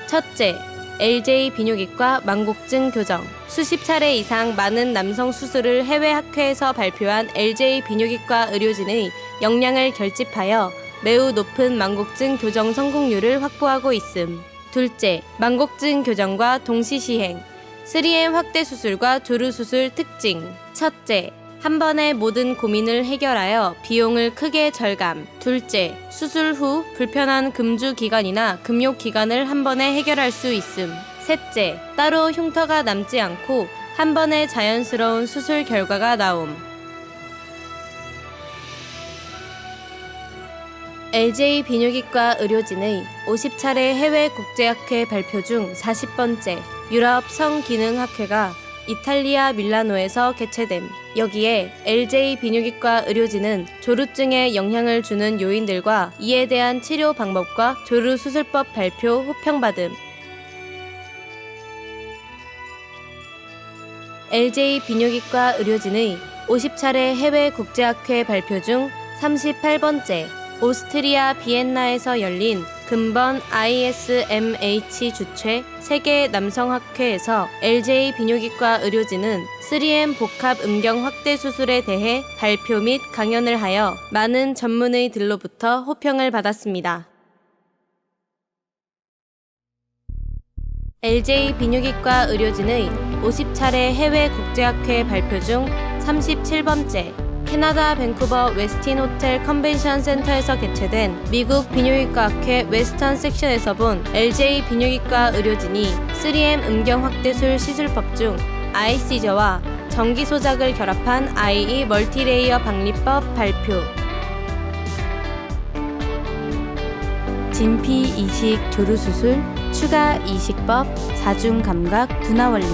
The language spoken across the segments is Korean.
첫째, LJ 비뇨기과 망곡증 교정. 수십 차례 이상 많은 남성 수술을 해외 학회에서 발표한 LJ 비뇨기과 의료진의 역량을 결집하여 매우 높은 망곡증 교정 성공률을 확보하고 있음. 둘째, 망곡증 교정과 동시 시행. 3M 확대 수술과 조루 수술 특징. 첫째, 한 번에 모든 고민을 해결하여 비용을 크게 절감. 둘째, 수술 후 불편한 금주 기간이나 금욕 기간을 한 번에 해결할 수 있음. 셋째, 따로 흉터가 남지 않고 한 번에 자연스러운 수술 결과가 나옴. LJ 비뇨기과 의료진의 50차례 해외 국제학회 발표 중 40번째 유럽 성기능학회가 이탈리아 밀라노에서 개최됨. 여기에 LJ 비뇨기과 의료진은 조루증에 영향을 주는 요인들과 이에 대한 치료 방법과 조루 수술법 발표 호평받음. LJ 비뇨기과 의료진의 50차례 해외 국제학회 발표 중 38번째 오스트리아 비엔나에서 열린 근본 ISMH 주최 세계 남성학회에서 LJ 비뇨기과 의료진은 3M 복합 음경 확대 수술에 대해 발표 및 강연을 하여 많은 전문의들로부터 호평을 받았습니다. LJ 비뇨기과 의료진의 50차례 해외 국제학회 발표 중 37번째 캐나다 밴쿠버 웨스틴 호텔 컨벤션 센터에서 개최된 미국 비뇨기과학회 웨스턴 섹션에서 본 LJ 비뇨기과 의료진이 3M 음경 확대술 시술법 중 아이시저와 전기 소작을 결합한 IE 멀티레이어 박리법 발표. 진피 이식 조루 수술 추가 이식법 4중 감각 둔화 원리.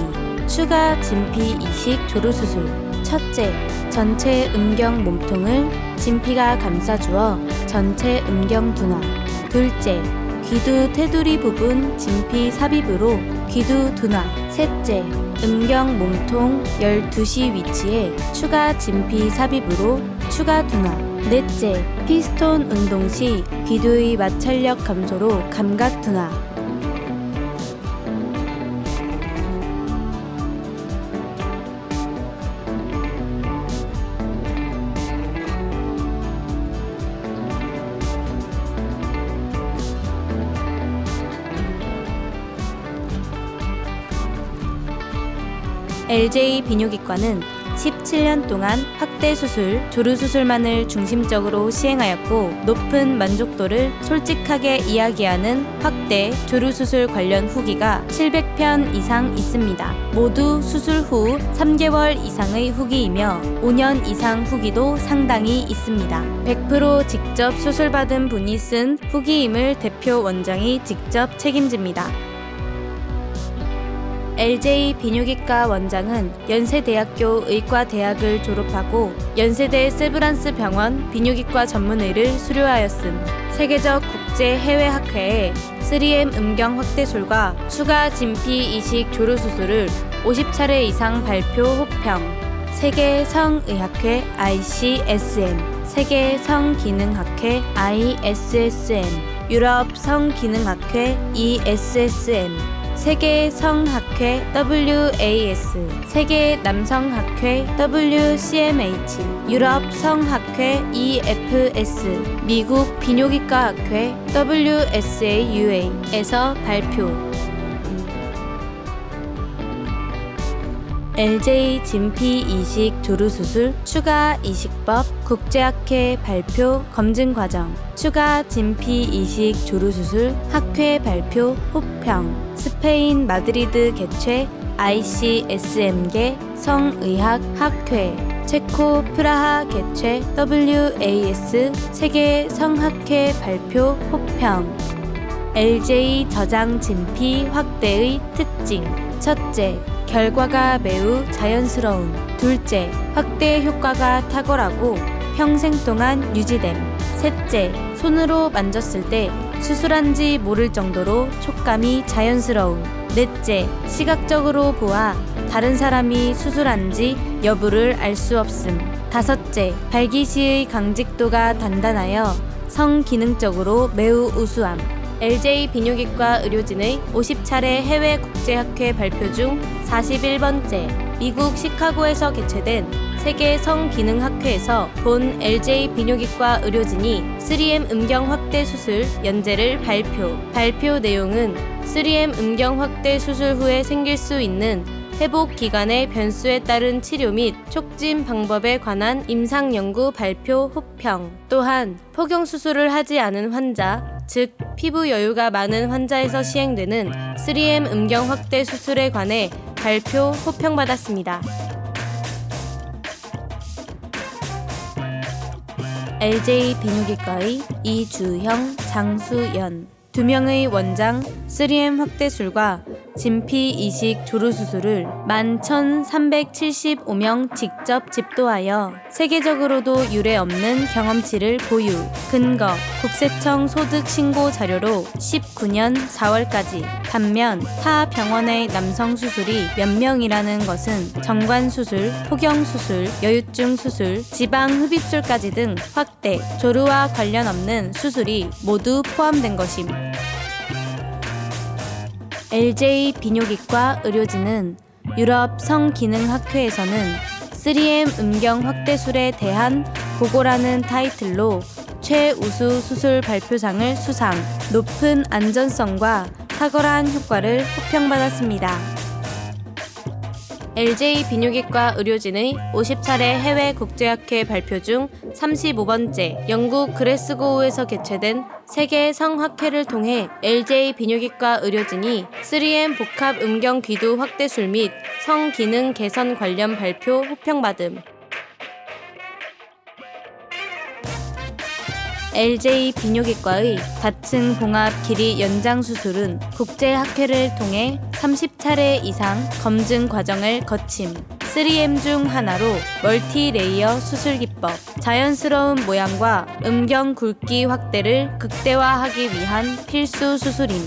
추가 진피 이식 조루 수술. 첫째, 전체 음경 몸통을 진피가 감싸주어 전체 음경 둔화. 둘째, 귀두 테두리 부분 진피 삽입으로 귀두 둔화. 셋째, 음경 몸통 12시 위치에 추가 진피 삽입으로 추가 둔화. 넷째, 피스톤 운동 시 귀두의 마찰력 감소로 감각 둔화. LJ 비뇨기과는 17년 동안 확대 수술, 조루 수술만을 중심적으로 시행하였고 높은 만족도를 솔직하게 이야기하는 확대, 조루 수술 관련 후기가 700편 이상 있습니다. 모두 수술 후 3개월 이상의 후기이며 5년 이상 후기도 상당히 있습니다. 100% 직접 수술받은 분이 쓴 후기임을 대표 원장이 직접 책임집니다. LJ 비뇨기과 원장은 연세대학교 의과대학을 졸업하고 연세대 세브란스 병원 비뇨기과 전문의를 수료하였음. 세계적 국제 해외 학회에 3M 음경 확대술과 추가 진피 이식 조루 수술을 50차례 이상 발표 호평. 세계 성의학회 ICSM, 세계 성기능학회 ISSM, 유럽 성기능학회 ESSM, 세계 성학회 WAS, 세계 남성학회 WCMH, 유럽 성학회 EFS, 미국 비뇨기과학회 WSAUA에서 발표. LJ 진피 이식 조루 수술 추가 이식법 국제학회 발표 검증 과정. 추가 진피 이식 조루 수술 학회 발표 호평. 스페인 마드리드 개최 ICSM계 성의학 학회. 체코 프라하 개최 WAS 세계 성학회 발표 호평. LJ 저장 진피 확대의 특징. 첫째, 결과가 매우 자연스러움. 둘째, 확대 효과가 탁월하고 평생 동안 유지됨. 셋째, 손으로 만졌을 때 수술한지 모를 정도로 촉감이 자연스러움. 넷째, 시각적으로 보아 다른 사람이 수술한지 여부를 알 수 없음. 다섯째, 발기시의 강직도가 단단하여 성기능적으로 매우 우수함. LJ 비뇨기과 의료진의 50차례 해외 국제학회 발표 중 41번째, 미국 시카고에서 개최된 세계 성기능학회에서 본 LJ 비뇨기과 의료진이 3M 음경 확대 수술 연재를 발표 내용은 3M 음경 확대 수술 후에 생길 수 있는 회복 기간의 변수에 따른 치료 및 촉진 방법에 관한 임상 연구 발표 호평. 또한 포경 수술을 하지 않은 환자, 즉 피부 여유가 많은 환자에서 시행되는 3M 음경 확대 수술에 관해 발표 호평받았습니다. LJ 비뇨기과의 이주형, 장수연 2명의 원장 3M 확대술과 진피 이식 조루 수술을 11,375명 직접 집도하여 세계적으로도 유례 없는 경험치를 보유. 근거 국세청 소득 신고 자료로 19년 4월까지. 반면 타 병원의 남성 수술이 몇 명이라는 것은 정관 수술, 포경 수술, 여유증 수술, 지방 흡입술까지 등 확대, 조루와 관련 없는 수술이 모두 포함된 것임. LJ 비뇨기과 의료진은 유럽 성기능학회에서는 3M 음경 확대술에 대한 보고라는 타이틀로 최우수 수술 발표상을 수상, 높은 안전성과 탁월한 효과를 호평받았습니다. LJ 비뇨기과 의료진의 50차례 해외 국제학회 발표 중 35번째, 영국 글래스고우에서 개최된 세계 성학회를 통해 LJ 비뇨기과 의료진이 3M 복합 음경 귀두 확대술 및 성기능 개선 관련 발표 호평받음. LJ 비뇨기과의 다층 봉합 길이 연장 수술은 국제학회를 통해 30차례 이상 검증 과정을 거침. 3M 중 하나로 멀티 레이어 수술 기법, 자연스러운 모양과 음경 굵기 확대를 극대화하기 위한 필수 수술임.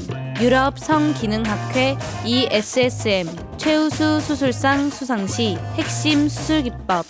유럽 성기능학회 ESSM 최우수 수술상 수상 시 핵심 수술 기법.